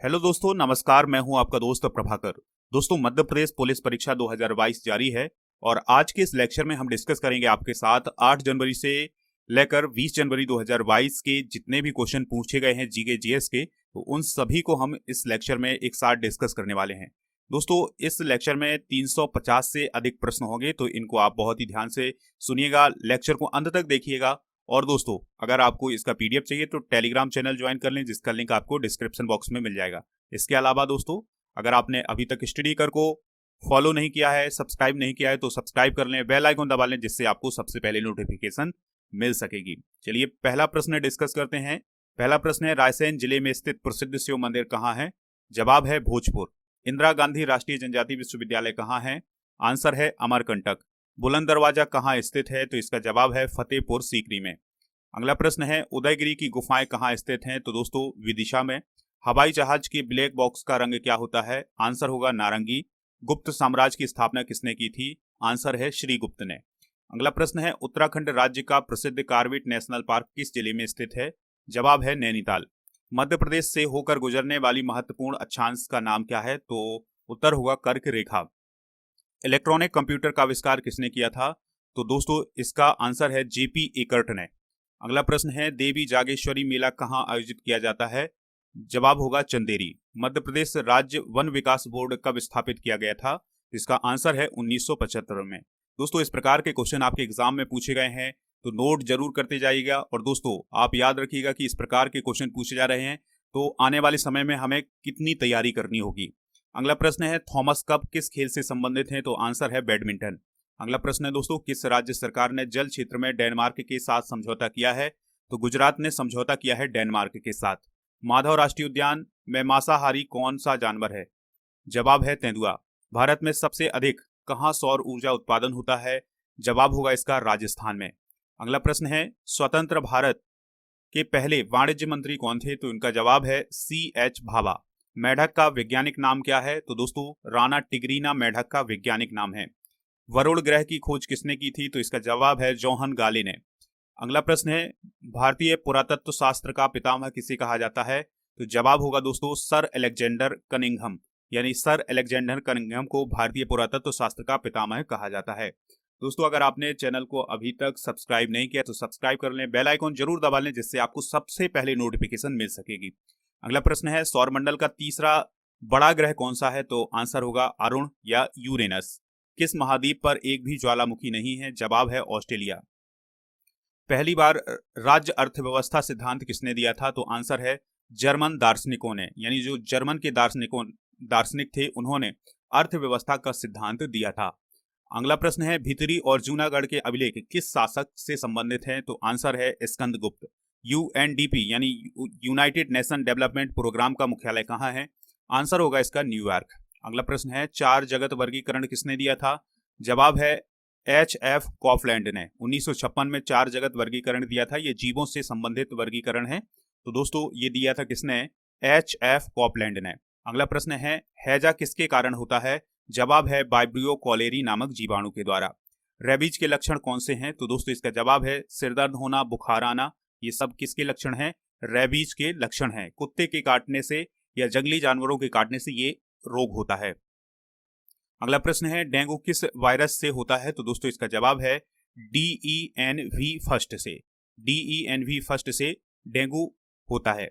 Hello दोस्तों, नमस्कार। मैं हूं आपका दोस्त प्रभाकर। दोस्तों, मध्य प्रदेश पुलिस परीक्षा 2022 जारी है और आज के इस लेक्चर में हम डिस्कस करेंगे आपके साथ 8 जनवरी से लेकर 20 जनवरी 2022 के जितने भी क्वेश्चन पूछे गए हैं जीके जीएस के, तो उन सभी को हम इस लेक्चर में एक साथ डिस्कस करने वाले हैं। दोस्तों, इस लेक्चर में 350 से अधिक प्रश्न होंगे, तो इनको आप बहुत ही ध्यान से सुनिएगा, लेक्चर को अंत तक देखिएगा। और दोस्तों, अगर आपको इसका पीडीएफ चाहिए तो टेलीग्राम चैनल ज्वाइन कर लें, जिसका लिंक आपको डिस्क्रिप्शन बॉक्स में मिल जाएगा। इसके अलावा दोस्तों, अगर आपने अभी तक स्टडी कर को फॉलो नहीं किया है, सब्सक्राइब नहीं किया है, तो सब्सक्राइब कर लें, बेल आइकन दबा लें, जिससे आपको सबसे पहले नोटिफिकेशन मिल सकेगी। चलिए पहला प्रश्न डिस्कस करते हैं। पहला प्रश्न है, रायसेन जिले में स्थित प्रसिद्ध शिव मंदिर कहाँ है? जवाब है भोजपुर। इंदिरा गांधी राष्ट्रीय जनजाति विश्वविद्यालय कहाँ है? आंसर है अमरकंटक। बुलंद दरवाजा कहाँ स्थित है? तो इसका जवाब है फतेहपुर सीकरी में। अगला प्रश्न है, उदयगिरी की गुफाएं कहाँ स्थित हैं? तो दोस्तों, विदिशा में। हवाई जहाज के ब्लैक बॉक्स का रंग क्या होता है? आंसर होगा नारंगी। गुप्त साम्राज्य की स्थापना किसने की थी? आंसर है श्रीगुप्त ने। अगला प्रश्न है, उत्तराखंड राज्य का प्रसिद्ध कार्बेट नेशनल पार्क किस जिले में स्थित है? जवाब है नैनीताल। मध्य प्रदेश से होकर गुजरने वाली महत्वपूर्ण अक्षांश का नाम क्या है? तो उत्तर होगा कर्क रेखा। इलेक्ट्रॉनिक कंप्यूटर का आविष्कार किसने किया था? तो दोस्तों, इसका आंसर है जेपी एकर्ट ने। अगला प्रश्न है, देवी जागेश्वरी मेला कहाँ आयोजित किया जाता है? जवाब होगा चंदेरी। मध्य प्रदेश राज्य वन विकास बोर्ड कब स्थापित किया गया था? इसका आंसर है 1975 में। दोस्तों, इस प्रकार के क्वेश्चन आपके एग्जाम में पूछे गए हैं, तो नोट जरूर करते जाइएगा। और दोस्तों, आप याद रखिएगा कि इस प्रकार के क्वेश्चन पूछे जा रहे हैं, तो आने वाले समय में हमें कितनी तैयारी करनी होगी। अगला प्रश्न है, थॉमस कप किस खेल से संबंधित है? तो आंसर है बैडमिंटन। अगला प्रश्न है दोस्तों, किस राज्य सरकार ने जल क्षेत्र में डेनमार्क के साथ समझौता किया है? तो गुजरात ने समझौता किया है डेनमार्क के साथ। माधव राष्ट्रीय उद्यान में मांसाहारी कौन सा जानवर है? जवाब है तेंदुआ। भारत में सबसे अधिक कहाँ सौर ऊर्जा उत्पादन होता है? जवाब होगा इसका राजस्थान में। अगला प्रश्न है, स्वतंत्र भारत के पहले वाणिज्य मंत्री कौन थे? तो इनका जवाब है CH भाभा। मेढक का वैज्ञानिक नाम क्या है? तो दोस्तों, राणा टिगरीना मेढक का वैज्ञानिक नाम है। वरुण ग्रह की खोज किसने की थी? तो इसका जवाब है जोहन गाले ने। अगला प्रश्न है, भारतीय पुरातत्व शास्त्र का पितामह किसे कहा जाता है? तो जवाब होगा दोस्तों सर अलेक्जेंडर कनिंघम, यानी सर अलेक्जेंडर कनिंघम को भारतीय पुरातत्व शास्त्र का पितामह कहा जाता है। दोस्तों, अगर आपने चैनल को अभी तक सब्सक्राइब नहीं किया तो सब्सक्राइब कर लें, बेल आइकन जरूर दबा लें, जिससे आपको सबसे पहले नोटिफिकेशन मिल सकेगी। अगला प्रश्न है, सौरमंडल का तीसरा बड़ा ग्रह कौन सा है? तो आंसर होगा अरुण या यूरेनस। किस महाद्वीप पर एक भी ज्वालामुखी नहीं है? जवाब है ऑस्ट्रेलिया। पहली बार राज्य अर्थव्यवस्था सिद्धांत किसने दिया था? तो आंसर है जर्मन दार्शनिकों ने, यानी जो जर्मन के दार्शनिक थे, उन्होंने अर्थव्यवस्था का सिद्धांत दिया था। अगला प्रश्न है, भितरी और जूनागढ़ के अभिलेख किस शासक से संबंधित हैं? तो आंसर है स्कंदगुप्त। UNDP यानी यूनाइटेड नेशन डेवलपमेंट प्रोग्राम का मुख्यालय कहाँ है? आंसर होगा इसका न्यूयॉर्क। अगला प्रश्न है, चार जगत वर्गीकरण किसने दिया था? जवाब है HF कॉफलैंड ने। 1956 में चार जगत वर्गीकरण दिया था। ये जीवों से संबंधित वर्गीकरण है, तो दोस्तों ये दिया था किसने? HF कॉफलैंड ने। अगला प्रश्न है, हैजा किसके कारण होता है? जवाब है वाइब्रियो कॉलेरी नामक जीवाणु के द्वारा। रेबीज के लक्षण कौन से हैं? तो दोस्तों इसका जवाब है सिरदर्द होना, बुखार आना। ये सब किसके लक्षण हैं? रेबीज के लक्षण हैं। कुत्ते के काटने से या जंगली जानवरों के काटने से ये रोग होता है। अगला प्रश्न है, डेंगू किस वायरस से होता है? तो दोस्तों इसका जवाब है DENV फर्स्ट से। DENV फर्स्ट से डेंगू होता है।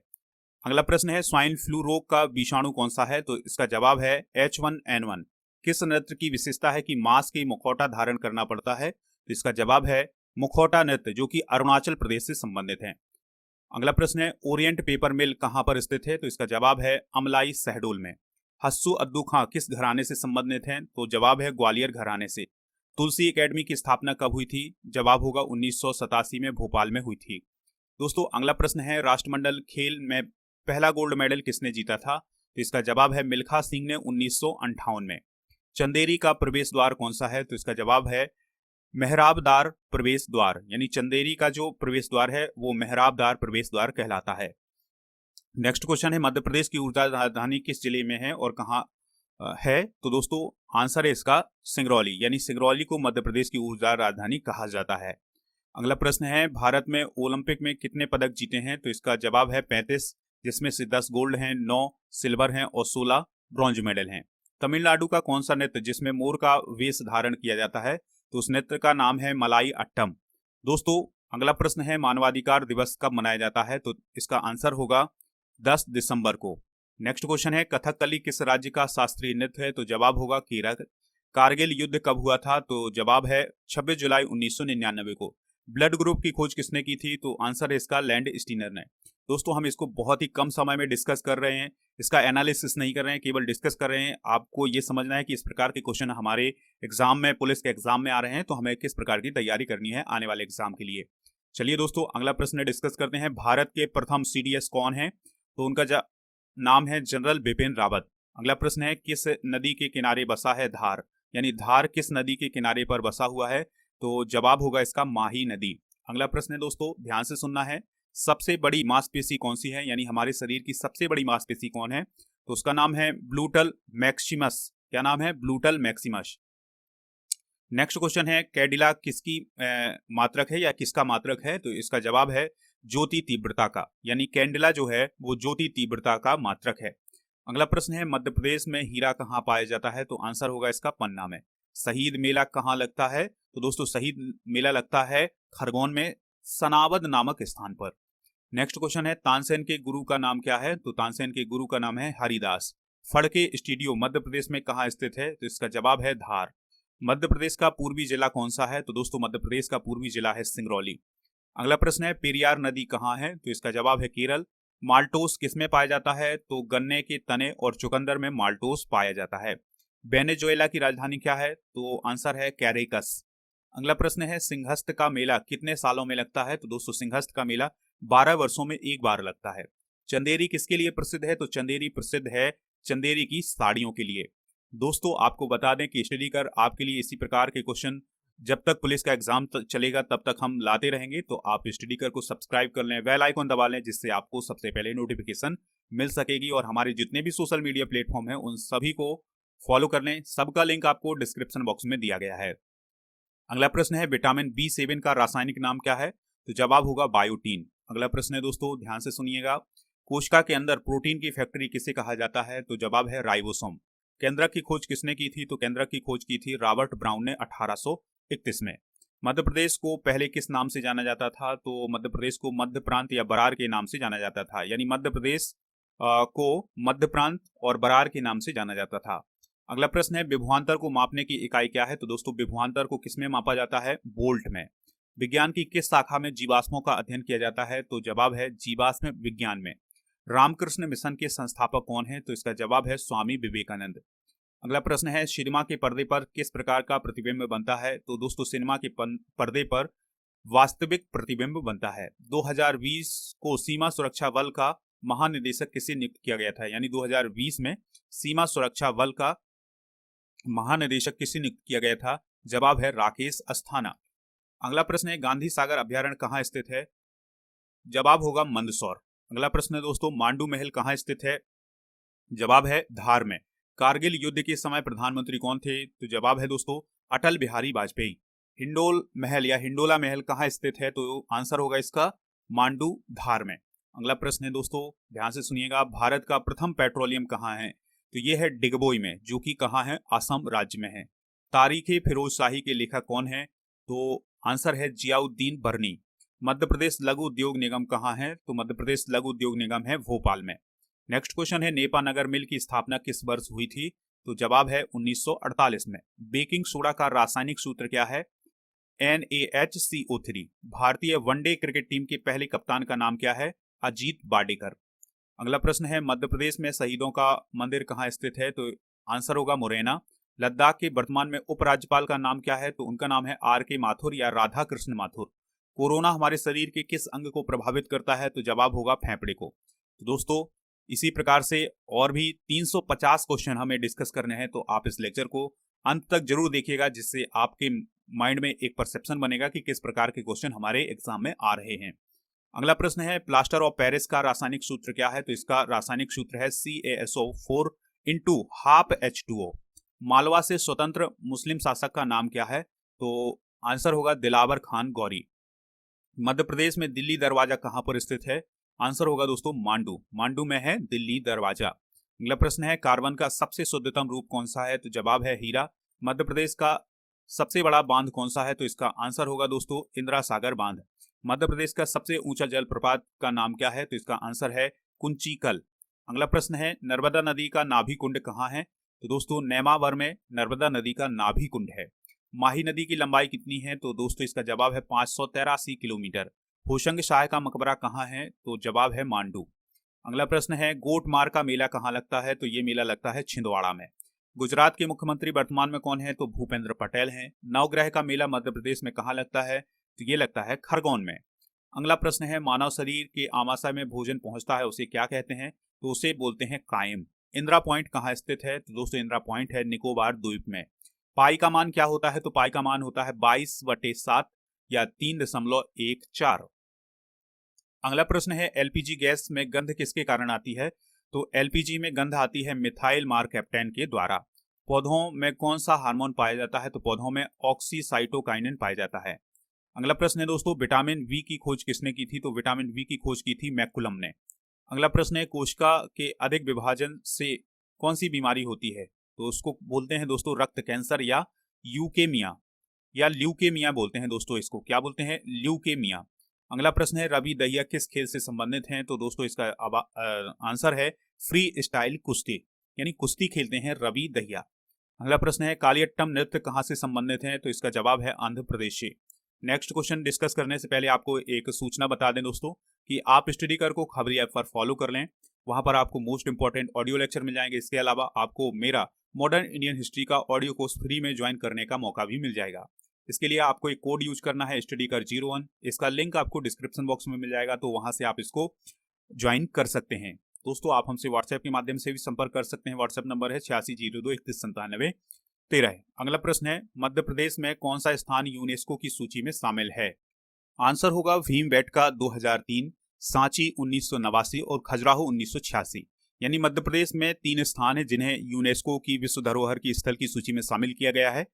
अगला प्रश्न है, स्वाइन फ्लू रोग का विषाणु कौन सा है? तो इसका जवाब है H1N1। किस नृत्य की विशेषता है कि मांस के मुखौटा धारण करना पड़ता है? तो इसका जवाब है मुखौटा नृत्य, जो कि अरुणाचल प्रदेश से संबंधित है। अगला प्रश्न है, ओरिएंट पेपर मिल कहां पर स्थित है? तो इसका जवाब है अमलाई शहडोल में। हस्सू अद्दू खां किस घराने से संबंधित हैं? तो जवाब है ग्वालियर घराने से। तुलसी एकेडमी की स्थापना कब हुई थी? जवाब होगा 1987 में भोपाल में हुई थी। दोस्तों, अगला प्रश्न है, राष्ट्रमंडल खेल में पहला गोल्ड मेडल किसने जीता था? तो इसका जवाब है मिल्खा सिंह ने 1958 में। चंदेरी का प्रवेश द्वार कौन सा है? तो इसका जवाब है मेहराबदार प्रवेश द्वार, यानी चंदेरी का जो प्रवेश द्वार है वो मेहराबदार प्रवेश द्वार कहलाता है। नेक्स्ट क्वेश्चन है, मध्य प्रदेश की ऊर्जा राजधानी किस जिले में है और कहाँ है? तो दोस्तों आंसर है इसका सिंगरौली, यानी सिंगरौली को मध्य प्रदेश की ऊर्जा राजधानी कहा जाता है। अगला प्रश्न है, भारत में ओलंपिक में कितने पदक जीते हैं? तो इसका जवाब है 35, जिसमें से 10 गोल्ड हैं, 9 सिल्वर हैं और 16 ब्रॉन्ज मेडल हैं। तमिलनाडु का कौन सा नृत्य जिसमें मोर का वेश धारण किया जाता है, तो उस नृत्य का नाम है मलाई अट्टम। दोस्तों अगला प्रश्न है मानवाधिकार दिवस कब मनाया जाता है, तो इसका आंसर होगा 10 दिसंबर को। नेक्स्ट क्वेश्चन है कथकली किस राज्य का शास्त्रीय नृत्य है, तो जवाब होगा केरल। कारगिल युद्ध कब हुआ था, तो जवाब है 26 जुलाई 1999 को। ब्लड ग्रुप की खोज किसने की थी, तो आंसर है इसका लैंड स्टीनर ने। दोस्तों हम इसको बहुत ही कम समय में डिस्कस कर रहे हैं, इसका एनालिसिस नहीं कर रहे हैं, केवल डिस्कस कर रहे हैं। आपको ये समझना है कि इस प्रकार के क्वेश्चन हमारे एग्जाम में, पुलिस के एग्जाम में आ रहे हैं, तो हमें किस प्रकार की तैयारी करनी है आने वाले एग्जाम के लिए। चलिए दोस्तों अगला प्रश्न डिस्कस करते हैं। भारत के प्रथम CDS कौन है, तो उनका नाम है जनरल बिपिन रावत। अगला प्रश्न है किस नदी के किनारे बसा है धार, यानी धार किस नदी के किनारे पर बसा हुआ है, तो जवाब होगा इसका माही नदी। अगला प्रश्न है दोस्तों ध्यान से सुनना है, सबसे बड़ी मांसपेशी कौन सी है, यानी हमारे शरीर की सबसे बड़ी मांसपेशी कौन है, तो उसका नाम है ब्लूटल मैक्सिमस। क्या नाम है, ब्लूटल मैक्सिमस। नेक्स्ट क्वेश्चन है कैडिला किसकी मात्रक है या किसका मात्रक है, तो इसका जवाब है ज्योति तीव्रता का, यानी कैंडिला जो है वो ज्योति तीव्रता का मात्रक है। अगला प्रश्न है मध्य प्रदेश में हीरा कहाँ पाया जाता है, तो आंसर होगा इसका पन्ना में। शहीद मेला कहाँ लगता है, तो दोस्तों शहीद मेला लगता है खरगोन में सनावद नामक स्थान पर। नेक्स्ट क्वेश्चन है तानसेन के गुरु का नाम क्या है, तो तानसेन के गुरु का नाम है हरिदास। फड़के स्टूडियो मध्य प्रदेश में कहाँ स्थित है, तो इसका जवाब है धार। मध्य प्रदेश का पूर्वी जिला कौन सा है, तो दोस्तों मध्य प्रदेश का पूर्वी जिला है सिंगरौली। अगला प्रश्न है पेरियार नदी कहाँ है, तो इसका जवाब है केरल। माल्टोस किसमें पाया जाता है, तो गन्ने के तने और चुकंदर में माल्टोस पाया जाता है। वेनेजुएला की राजधानी क्या है, तो आंसर है कैरेकस। अगला प्रश्न है सिंहस्थ का मेला कितने सालों में लगता है, तो दोस्तों सिंहस्थ का मेला 12 वर्षों में एक बार लगता है। चंदेरी किसके लिए प्रसिद्ध है, तो चंदेरी प्रसिद्ध है चंदेरी की साड़ियों के लिए। दोस्तों आपको बता दें कि स्टडी कर आपके लिए इसी प्रकार के क्वेश्चन जब तक पुलिस का एग्जाम चलेगा तब तक हम लाते रहेंगे, तो आप स्टडी कर को सब्सक्राइब कर लें, बेल आइकन दबा लें, जिससे आपको सबसे पहले नोटिफिकेशन मिल सकेगी। और हमारे जितने भी सोशल मीडिया प्लेटफॉर्म है उन सभी को फॉलो कर लें, सबका लिंक आपको डिस्क्रिप्शन बॉक्स में दिया गया है। अगला प्रश्न है विटामिन B7 का रासायनिक नाम क्या है, तो जवाब होगा बायोटीन। अगला प्रश्न है दोस्तों ध्यान से सुनिएगा, कोशिका के अंदर प्रोटीन की फैक्ट्री किसे कहा जाता है, तो जवाब है राइबोसोम। केंद्रक की खोज किसने की थी, तो केंद्रक की खोज की थी रॉबर्ट ब्राउन ने 1831 में। मध्य प्रदेश को पहले किस नाम से जाना जाता था, तो मध्य प्रदेश को मध्य प्रांत या बरार के नाम से जाना जाता था, यानी मध्य प्रदेश को मध्य प्रांत और बरार के नाम से जाना जाता था। अगला प्रश्न है विभवांतर को मापने की इकाई क्या है, तो दोस्तों विभवांतर को किसमें मापा जाता है, वोल्ट में। विज्ञान की किस शाखा में जीवाश्मों का अध्ययन किया जाता है, तो जवाब है जीवाश्म विज्ञान में। रामकृष्ण मिशन के संस्थापक कौन है, तो इसका जवाब है स्वामी विवेकानंद। अगला प्रश्न है सिनेमा के पर्दे पर किस प्रकार का प्रतिबिंब बनता है, तो दोस्तों सिनेमा के पर्दे पर वास्तविक प्रतिबिंब बनता है। 2020 को सीमा सुरक्षा बल का महानिदेशक किसे नियुक्त किया गया था, यानी 2020 में सीमा सुरक्षा बल का महानिदेशक किसे नियुक्त किया गया था, जवाब है राकेश अस्थाना। अगला प्रश्न है गांधी सागर अभ्यारण्य कहाँ स्थित है, जवाब होगा मंदसौर। अगला प्रश्न है दोस्तों मांडू महल कहाँ स्थित है, जवाब है धार में। कारगिल युद्ध के समय प्रधानमंत्री कौन थे, तो जवाब है दोस्तों अटल बिहारी वाजपेयी। हिंडोल महल या हिंडोला महल कहाँ स्थित है, तो आंसर होगा इसका मांडू धार में। अगला प्रश्न है दोस्तों ध्यान से सुनिएगा, भारत का प्रथम पेट्रोलियम कहाँ है, तो यह है डिगबोई में, जो कि कहाँ है, असम राज्य में है। तारीखे फिरोजशाही के लेखक कौन है, तो आंसर है जियाउद्दीन बर्नी। मध्य प्रदेश लघु उद्योग निगम कहाँ है, तो मध्य प्रदेश लघु उद्योग निगम है भोपाल में। नेक्स्ट क्वेश्चन है नेपानगर मिल की स्थापना किस वर्ष हुई थी, तो जवाब है 1948 में। बेकिंग सोडा का रासायनिक सूत्र क्या है, NaHCO3। भारतीय वनडे क्रिकेट टीम के पहले कप्तान का नाम क्या है, अजीत बाडेकर। अगला प्रश्न है मध्य प्रदेश में शहीदों का मंदिर कहाँ स्थित है, तो आंसर होगा मुरैना। लद्दाख के वर्तमान में उपराज्यपाल का नाम क्या है, तो उनका नाम है RK माथुर या राधा कृष्ण माथुर। कोरोना हमारे शरीर के किस अंग को प्रभावित करता है, तो जवाब होगा फेफड़े को। तो दोस्तों इसी प्रकार से और भी 350 क्वेश्चन हमें डिस्कस करने हैं, तो आप इस लेक्चर को अंत तक जरूर देखिएगा, जिससे आपके माइंड में एक परसेप्शन बनेगा कि किस प्रकार के क्वेश्चन हमारे एग्जाम में आ रहे हैं। अगला प्रश्न है प्लास्टर ऑफ पेरिस का रासायनिक सूत्र क्या है, तो इसका रासायनिक सूत्र है CaSO4 × ½ H2O। मालवा से स्वतंत्र मुस्लिम शासक का नाम क्या है, तो आंसर होगा दिलावर खान गौरी। मध्य प्रदेश में दिल्ली दरवाजा कहां पर स्थित है, आंसर होगा दोस्तों मांडू। मांडू में है दिल्ली दरवाजा। अगला प्रश्न है कार्बन का सबसे शुद्धतम रूप कौन सा है? तो जवाब है हीरा। मध्य प्रदेश का सबसे बड़ा बांध कौन सा है? तो इसका आंसर होगा दोस्तों इंदिरा सागर बांध। मध्य प्रदेश का सबसे ऊंचा जलप्रपात का नाम क्या है? तो इसका आंसर है कुंचिकल। अगला प्रश्न है नर्मदा नदी का नाभि कुंड कहाँ है? तो दोस्तों नेमावर में नर्मदा नदी का नाभि कुंड है। माही नदी की लंबाई कितनी है? तो दोस्तों इसका जवाब है 583 किलोमीटर। होशंग शाह का मकबरा कहाँ है? तो जवाब है मांडू। अगला प्रश्न है गोट मार का मेला कहाँ लगता है? तो ये मेला लगता है छिंदवाड़ा में। गुजरात के मुख्यमंत्री वर्तमान में कौन है? तो भूपेंद्र पटेल हैं। नवग्रह का मेला मध्य प्रदेश में कहाँ लगता है? तो ये लगता है खरगोन में। अगला प्रश्न है मानव शरीर के आमाशय में भोजन पहुंचता है उसे क्या कहते हैं? तो उसे बोलते हैं कायम। इंदिरा पॉइंट कहाँ स्थित है? तो दोस्तों इंदिरा पॉइंट है निकोबार द्वीप में। पाई का मान क्या होता है? तो पाई का मान होता है 22/7 या 3.14। अगला प्रश्न है एलपीजी गैस में गंध किसके कारण आती है? तो एलपीजी में गंध आती है मिथाइल मार्केप्टेन के द्वारा। पौधों में कौन सा हार्मोन पाया जाता है? तो पौधों में ऑक्सीसाइटोकाइनिन पाया जाता है। अगला प्रश्न है दोस्तों विटामिन वी की खोज किसने की थी? तो विटामिन वी की खोज की थी मैकुलम ने। अगला प्रश्न है कोशिका के अधिक विभाजन से कौन सी बीमारी होती है? तो उसको बोलते हैं दोस्तों रक्त कैंसर या यूकेमिया या ल्यूकेमिया बोलते हैं दोस्तों। इसको क्या बोलते हैं? ल्यूकेमिया। अगला प्रश्न है रवि दहिया किस खेल से संबंधित हैं? तो दोस्तों इसका आंसर है फ्री स्टाइल कुश्ती, यानी कुश्ती खेलते हैं रवि दहिया। अगला प्रश्न है कालियट्टम नृत्य कहाँ से संबंधित है? तो इसका जवाब है आंध्र प्रदेश से। नेक्स्ट क्वेश्चन डिस्कस करने से पहले आपको एक सूचना बता दें दोस्तों कि आप स्टडी कर को खबरी ऐप पर फॉलो कर लें। वहां पर आपको मोस्ट इंपॉर्टेंट ऑडियो लेक्चर मिल जाएंगे। इसके अलावा आपको मेरा मॉडर्न इंडियन हिस्ट्री का ऑडियो कोर्स फ्री में ज्वाइन करने का मौका भी मिल जाएगा। इसके लिए आपको एक कोड यूज करना है स्टडी कर 01। इसका लिंक आपको डिस्क्रिप्शन बॉक्स में मिल जाएगा, तो वहां से आप इसको ज्वाइन कर सकते हैं। दोस्तों आप हमसे व्हाट्सएप के माध्यम से भी संपर्क कर सकते हैं। व्हाट्सएप नंबर है 8602319713। अगला प्रश्न है मध्य प्रदेश में कौन सा स्थान यूनेस्को की सूची में शामिल है? आंसर होगा भीमबेटका 2003, सांची 1989 और खजुराहो 1986। यानी मध्य प्रदेश में 3 स्थान है जिन्हें यूनेस्को की विश्व धरोहर की स्थल की सूची में शामिल किया गया है।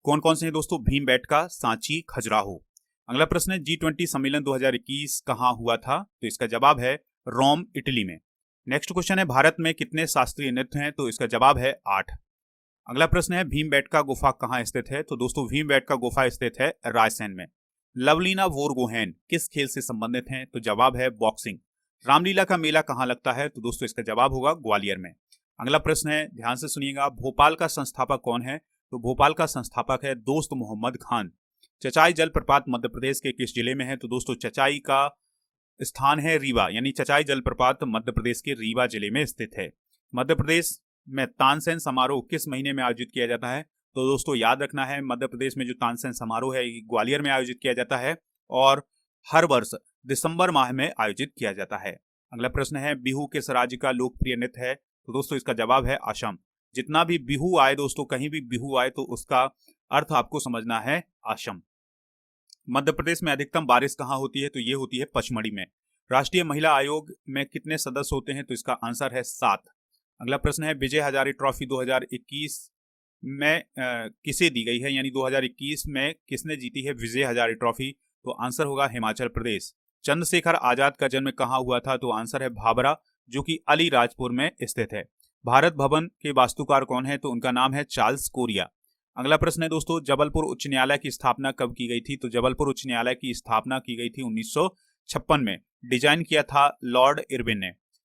कौन कौन से हैं दोस्तों? भीमबेटका, सांची, खजुराहो। अगला प्रश्न है G20 सम्मेलन 2021 कहाँ हुआ था? तो इसका जवाब है रोम, इटली में। नेक्स्ट क्वेश्चन है भारत में कितने शास्त्रीय नृत्य हैं? तो इसका जवाब है 8। अगला प्रश्न है भीमबेटका गुफा कहाँ स्थित है? तो दोस्तों भीमबेटका गुफा स्थित है रायसेन में। लवलीना बोरगोहेन किस खेल से संबंधित हैं? तो जवाब है बॉक्सिंग। रामलीला का मेला कहाँ लगता है? तो दोस्तों इसका जवाब होगा ग्वालियर में। अगला प्रश्न है ध्यान से सुनिएगा भोपाल का संस्थापक कौन है? तो भोपाल का संस्थापक है दोस्त मोहम्मद खान। चचाई जलप्रपात मध्य प्रदेश के किस जिले में है? तो दोस्तों चचाई का स्थान है रीवा, यानी चचाई जलप्रपात मध्य प्रदेश के रीवा जिले में स्थित है। मध्य प्रदेश में तानसेन समारोह किस महीने में आयोजित किया जाता है? तो दोस्तों याद रखना है मध्य प्रदेश में जो तानसेन समारोह है ग्वालियर में आयोजित किया जाता है और हर वर्ष दिसंबर माह में आयोजित किया जाता है। अगला प्रश्न है बिहू किस राज्य का लोकप्रिय नृत्य है? तो दोस्तों इसका जवाब है असम। जितना भी बिहू आए दोस्तों, कहीं भी बिहू आए तो उसका अर्थ आपको समझना है असम। मध्य प्रदेश में अधिकतम बारिश कहाँ होती है? तो ये होती है पचमढ़ी में। राष्ट्रीय महिला आयोग में कितने सदस्य होते हैं? तो इसका आंसर है 7। अगला प्रश्न है विजय हजारे ट्रॉफी 2021 में किसे दी गई है? यानी 2021 में किसने जीती है विजय हजारे ट्रॉफी? तो आंसर होगा हिमाचल प्रदेश। चंद्रशेखर आजाद का जन्म कहाँ हुआ था? तो आंसर है भाभरा, जो कि अलीराजपुर में स्थित है। भारत भवन के वास्तुकार कौन है? तो उनका नाम है चार्ल्स कोरिया। अगला प्रश्न है दोस्तों जबलपुर उच्च न्यायालय की स्थापना कब की गई थी? तो जबलपुर उच्च न्यायालय की स्थापना की गई थी 1956 में। डिजाइन किया था लॉर्ड इरविन ने।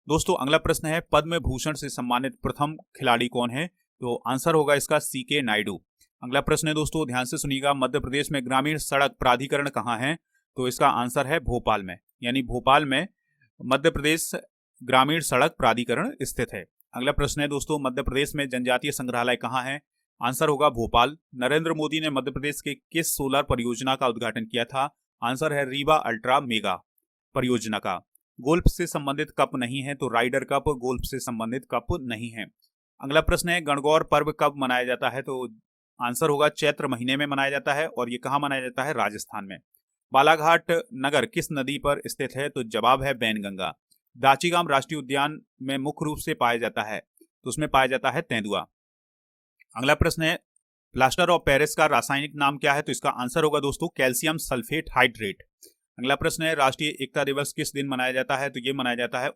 दोस्तों अगला प्रश्न है पद्म भूषण से सम्मानित प्रथम खिलाड़ी कौन है? तो आंसर होगा इसका CK नायडू। अगला प्रश्न है दोस्तों ध्यान से सुनिएगा मध्य प्रदेश में ग्रामीण सड़क प्राधिकरण कहाँ है? तो इसका आंसर है भोपाल में, यानी भोपाल में मध्य प्रदेश ग्रामीण सड़क प्राधिकरण स्थित है। अगला प्रश्न है दोस्तों मध्य प्रदेश में जनजातीय संग्रहालय कहाँ है? आंसर होगा भोपाल। नरेंद्र मोदी ने मध्य प्रदेश के किस सोलर परियोजना का उद्घाटन किया था? आंसर है रीवा अल्ट्रा मेगा परियोजना का। गोल्फ से संबंधित कप नहीं है? तो राइडर कप गोल्फ से संबंधित कप नहीं है। अगला प्रश्न है गणगौर पर्व कब मनाया जाता है? तो आंसर होगा चैत्र महीने में मनाया जाता है और ये कहाँ मनाया जाता है? राजस्थान में। बालाघाट नगर किस नदी पर स्थित है? तो जवाब है बैनगंगा। दाचीगाम राष्ट्रीय उद्यान में मुख्य रूप से पाया जाता है? तो उसमें पाया जाता है तेंदुआ। अगला प्रश्न है प्लास्टर ऑफ पेरिस का रासायनिक नाम क्या है? तो इसका आंसर होगा दोस्तों कैल्शियम सल्फेट हाइड्रेट। अगला प्रश्न है राष्ट्रीय एकता दिवस किस दिन मनाया जाता है? तो ये मनाया जाता है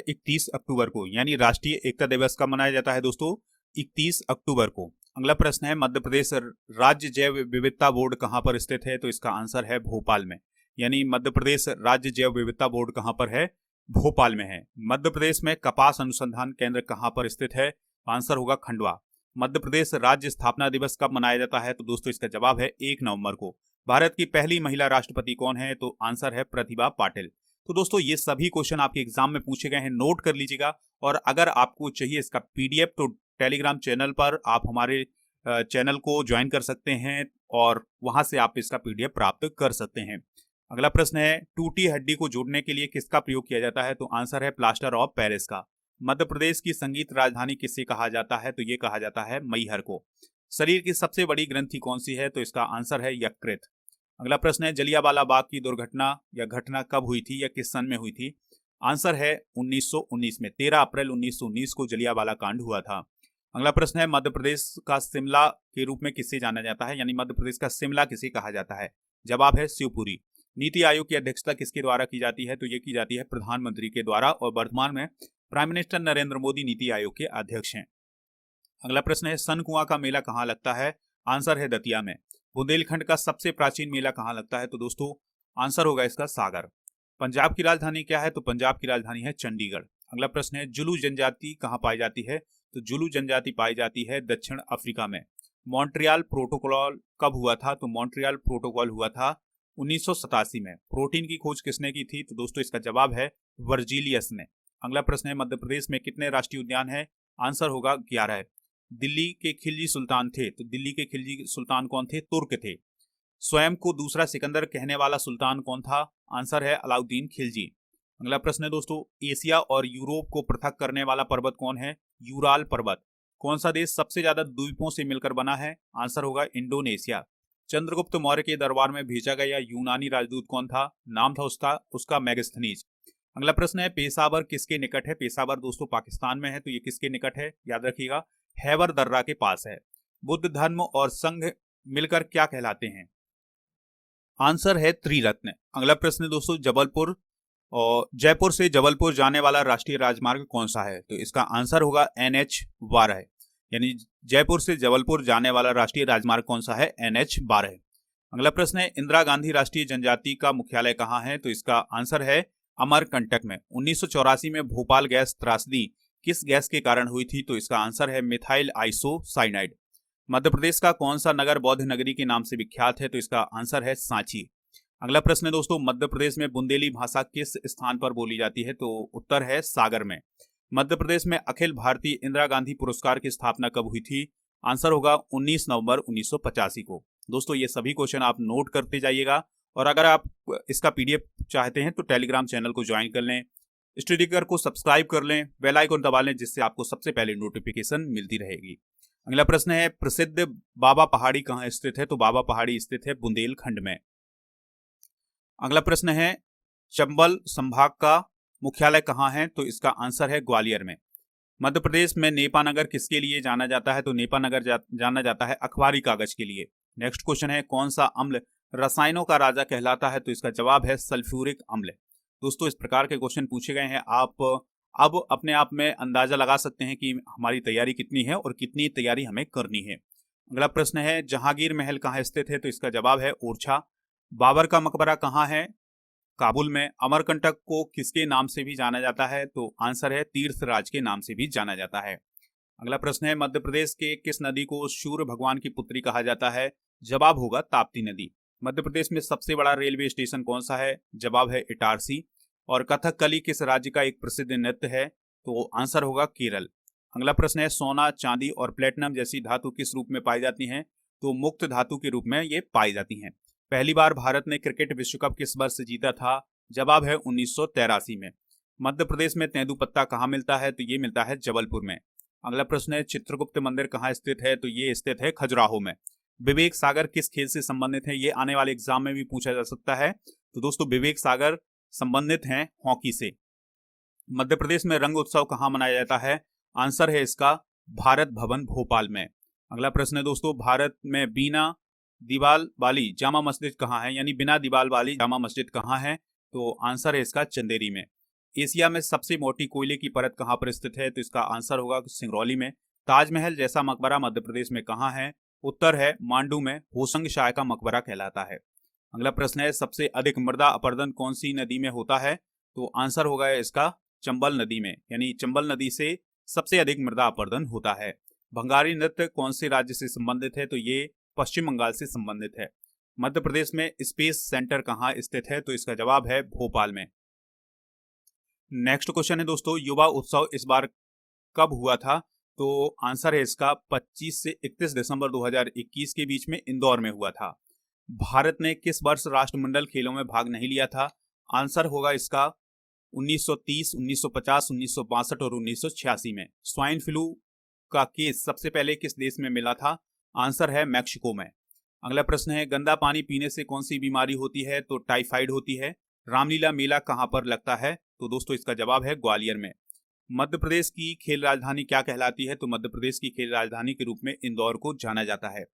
31 अक्टूबर को, यानी राष्ट्रीय एकता दिवस कब मनाया जाता है दोस्तों? 31 अक्टूबर को। अगला प्रश्न है मध्य प्रदेश राज्य जैव विविधता बोर्ड कहां पर स्थित है? तो इसका आंसर है भोपाल में, यानी मध्य प्रदेश राज्य जैव विविधता बोर्ड कहां पर है? भोपाल में है। मध्य प्रदेश में कपास अनुसंधान केंद्र कहां पर स्थित है? आंसर होगा खंडवा। मध्य प्रदेश राज्य स्थापना दिवस कब मनाया जाता है? तो दोस्तों इसका जवाब है 1 नवंबर को। भारत की पहली महिला राष्ट्रपति कौन है? तो आंसर है प्रतिभा पाटिल। तो दोस्तों ये सभी क्वेश्चन आपके एग्जाम में पूछे गए हैं, नोट कर लीजिएगा। और अगर आपको चाहिए इसका पीडीएफ तो टेलीग्राम चैनल पर आप हमारे चैनल को ज्वाइन कर सकते हैं और वहां से आप इसका पीडीएफ प्राप्त कर सकते हैं। अगला प्रश्न है टूटी हड्डी को जोड़ने के लिए किसका प्रयोग किया जाता है? तो आंसर है प्लास्टर ऑफ पेरिस का। मध्य प्रदेश की संगीत राजधानी किसे कहा जाता है? तो ये कहा जाता है मैहर को। शरीर की सबसे बड़ी ग्रंथि कौन सी है? तो इसका आंसर है यकृत। अगला प्रश्न है जलियांवाला बाग की दुर्घटना या घटना कब हुई थी या किस सन में हुई थी? आंसर है 1919 में। 13 अप्रैल 1919 को जलियांवाला कांड हुआ था। अगला प्रश्न है मध्य प्रदेश का शिमला के रूप में किसे जाना जाता है, यानी मध्य प्रदेश का शिमला किसे कहा जाता है? जवाब है शिवपुरी। नीति आयोग की अध्यक्षता किसके द्वारा की जाती है? तो ये की जाती है प्रधानमंत्री के द्वारा और वर्तमान में प्राइम मिनिस्टर नरेंद्र मोदी नीति आयोग के अध्यक्ष हैं। अगला प्रश्न है सन कुआं का मेला कहाँ लगता है? आंसर है दतिया में। बुंदेलखंड का सबसे प्राचीन मेला कहाँ लगता है? तो दोस्तों आंसर होगा इसका सागर। पंजाब की राजधानी क्या है? तो पंजाब की राजधानी है चंडीगढ़। अगला प्रश्न है जुलू जनजाति कहाँ पाई जाती है? तो जुलू जनजाति पाई जाती है दक्षिण अफ्रीका में। मॉन्ट्रियल प्रोटोकॉल कब हुआ था? तो मॉन्ट्रियल प्रोटोकॉल हुआ था 1987 में। प्रोटीन की खोज किसने की थी? तो दोस्तों इसका जवाब है वर्जीलियस ने। अगला प्रश्न है मध्य प्रदेश में कितने राष्ट्रीय उद्यान है? आंसर होगा 11। दिल्ली के खिलजी सुल्तान थे, तो दिल्ली के खिलजी सुल्तान कौन थे? तुर्क थे। स्वयं को दूसरा सिकंदर कहने वाला सुल्तान कौन था? आंसर है अलाउद्दीन खिलजी। अगला प्रश्न है दोस्तों एशिया और यूरोप को पृथक करने वाला पर्वत कौन है? यूराल पर्वत। कौन सा देश सबसे ज्यादा द्वीपों से मिलकर बना है? आंसर होगा इंडोनेशिया। चंद्रगुप्त मौर्य के दरबार में भेजा गया यूनानी राजदूत कौन था? नाम था उसका मेगास्थनीज। अगला प्रश्न है पेशावर किसके निकट है? पेशावर दोस्तों पाकिस्तान में है, तो ये किसके निकट है? याद रखिएगा हैबर दर्रा के पास है। बुद्ध धर्म और संघ मिलकर क्या कहलाते हैं? आंसर है त्रिरत्न। अगला प्रश्न है दोस्तों जबलपुर और जयपुर से जबलपुर जाने वाला राष्ट्रीय राजमार्ग कौन सा है? तो इसका आंसर होगा NH-12, यानी जयपुर से जबलपुर जाने वाला राष्ट्रीय राजमार्ग कौन सा है? NH-12। अगला प्रश्न है इंदिरा गांधी राष्ट्रीय जनजाति का मुख्यालय कहाँ है? तो इसका आंसर है अमरकंटक में। 1984 में भोपाल गैस त्रासदी किस गैस के कारण हुई थी? तो इसका आंसर है मिथाइल आइसोसाइनाइड। मध्य प्रदेश का कौन सा नगर बौद्ध नगरी के नाम से विख्यात है? तो इसका आंसर है सांची। अगला प्रश्न है दोस्तों मध्य प्रदेश में बुंदेली भाषा किस स्थान पर बोली जाती है? तो उत्तर है सागर में। मध्य प्रदेश में अखिल भारतीय इंदिरा गांधी पुरस्कार की स्थापना कब हुई थी? आंसर होगा 19 नवंबर 1985 को। दोस्तों ये सभी क्वेश्चन आप नोट करते जाइएगा और अगर आप इसका पीडीएफ चाहते हैं तो टेलीग्राम चैनल को ज्वाइन कर लें, स्टडीकर को सब्सक्राइब कर लें, बेल आइकन दबा लें, जिससे आपको सबसे पहले नोटिफिकेशन मिलती रहेगी। अगला प्रश्न है प्रसिद्ध बाबा पहाड़ी कहाँ स्थित है? तो बाबा पहाड़ी स्थित है बुंदेलखंड में। अगला प्रश्न है चंबल संभाग का मुख्यालय कहाँ है? तो इसका आंसर है ग्वालियर में। मध्य प्रदेश में नेपानगर किसके लिए जाना जाता है? तो नेपानगर जाना जाता है अखबारी कागज के लिए। नेक्स्ट क्वेश्चन है कौन सा अम्ल रसायनों का राजा कहलाता है? तो इसका जवाब है सल्फ्यूरिक अम्ल। दोस्तों इस प्रकार के क्वेश्चन पूछे गए हैं, आप अब अपने आप में अंदाजा लगा सकते हैं कि हमारी तैयारी कितनी है और कितनी तैयारी हमें करनी है। अगला प्रश्न है जहांगीर महल कहाँ स्थित है? तो इसका जवाब है ओरछा। बाबर का मकबरा कहाँ है? काबुल में। अमरकंटक को किसके नाम से भी जाना जाता है? तो आंसर है तीर्थराज के नाम से भी जाना जाता है। अगला प्रश्न है मध्य प्रदेश के किस नदी को सूर्य भगवान की पुत्री कहा जाता है? जवाब होगा ताप्ती नदी। मध्य प्रदेश में सबसे बड़ा रेलवे स्टेशन कौन सा है? जवाब है इटारसी। और कथकली किस राज्य का एक प्रसिद्ध नृत्य है? तो आंसर होगा केरल। अगला प्रश्न है सोना चांदी और प्लेटिनम जैसी धातु किस रूप में पाई जाती हैं? तो मुक्त धातु के रूप में ये पाई जाती हैं। पहली बार भारत ने क्रिकेट विश्व कप किस वर्ष जीता था? जवाब है 1983 में। मध्य प्रदेश में तेंदुपत्ता कहाँ मिलता है? तो ये मिलता है जबलपुर में। अगला प्रश्न है चित्रगुप्त मंदिर कहाँ स्थित है? तो ये स्थित है खजुराहो में। विवेक सागर किस खेल से संबंधित है? ये आने वाले एग्जाम में भी पूछा जा सकता है। तो दोस्तों विवेक सागर संबंधित हैं हॉकी से। मध्य प्रदेश में रंग उत्सव कहाँ मनाया जाता है? आंसर है इसका भारत भवन भोपाल में। अगला प्रश्न है दोस्तों भारत में बीना दीवाल वाली जामा मस्जिद कहाँ है, यानी बिना दीवाल वाली जामा मस्जिद कहाँ है, तो आंसर है इसका चंदेरी में। एशिया में सबसे मोटी कोयले की परत कहाँ पर स्थित है, तो इसका आंसर होगा सिंगरौली में। ताजमहल जैसा मकबरा मध्य प्रदेश में कहाँ है, उत्तर है मांडू में, होशंग शाह का मकबरा कहलाता है। अगला प्रश्न है सबसे अधिक मृदा अपरदन कौन सी नदी में होता है, तो आंसर होगा इसका चंबल नदी में, यानी चंबल नदी से सबसे अधिक मृदा अपरदन होता है। भंगारी नृत्य कौन से राज्य से संबंधित है, तो ये पश्चिम बंगाल से संबंधित है। मध्य प्रदेश में स्पेस सेंटर कहाँ स्थित है, तो इसका जवाब है भोपाल में। नेक्स्ट क्वेश्चन है दोस्तों, युवा उत्सव इस बार कब हुआ था, तो आंसर है इसका 25 से 31 दिसंबर 2021 के बीच में इंदौर में हुआ था। भारत ने किस वर्ष राष्ट्रमंडल खेलों में भाग नहीं लिया था, आंसर होगा इसका 1930, 1950, 1962 और 1986 में। स्वाइन फ्लू का केस सबसे पहले किस देश में मिला था, आंसर है मैक्सिको में। अगला प्रश्न है गंदा पानी पीने से कौन सी बीमारी होती है, तो टाइफाइड होती है। रामलीला मेला कहाँ पर लगता है, तो दोस्तों इसका जवाब है ग्वालियर में। मध्य प्रदेश की खेल राजधानी क्या कहलाती है, तो मध्य प्रदेश की खेल राजधानी के रूप में इंदौर को जाना जाता है।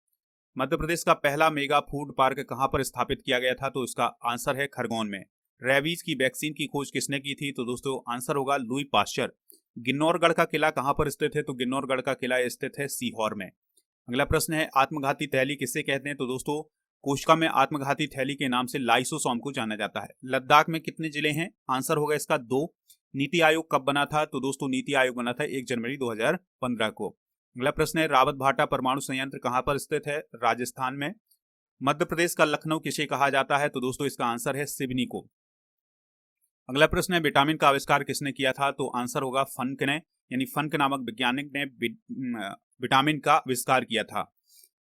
मध्य प्रदेश का पहला मेगा फूड पार्क कहाँ पर स्थापित किया गया था, तो इसका आंसर है खरगोन में। रेबीज की वैक्सीन की खोज किसने की थी, तो दोस्तों आंसर होगा लुई पाश्चर। गिन्नौरगढ़ का किला कहाँ पर स्थित है, तो गिन्नौरगढ़ का किला स्थित है सीहोर में। अगला प्रश्न है आत्मघाती थैली किसे कहते हैं, तो दोस्तों कोशिका में आत्मघाती थैली के नाम से लाइसोसोम को जाना जाता है। लद्दाख में कितने जिले हैं, आंसर होगा इसका 2। नीति आयोग कब बना था, तो दोस्तों नीति आयोग बना था 1 जनवरी 2015 को। अगला प्रश्न है रावत भाटा परमाणु संयंत्र कहाँ पर स्थित है, राजस्थान में। मध्य प्रदेश का लखनऊ किसे कहा जाता है, तो दोस्तों इसका आंसर है सिवनी को। अगला प्रश्न है विटामिन का आविष्कार किसने किया था, तो आंसर होगा फंक ने, यानी फंक नामक वैज्ञानिक ने विटामिन का आविष्कार किया था।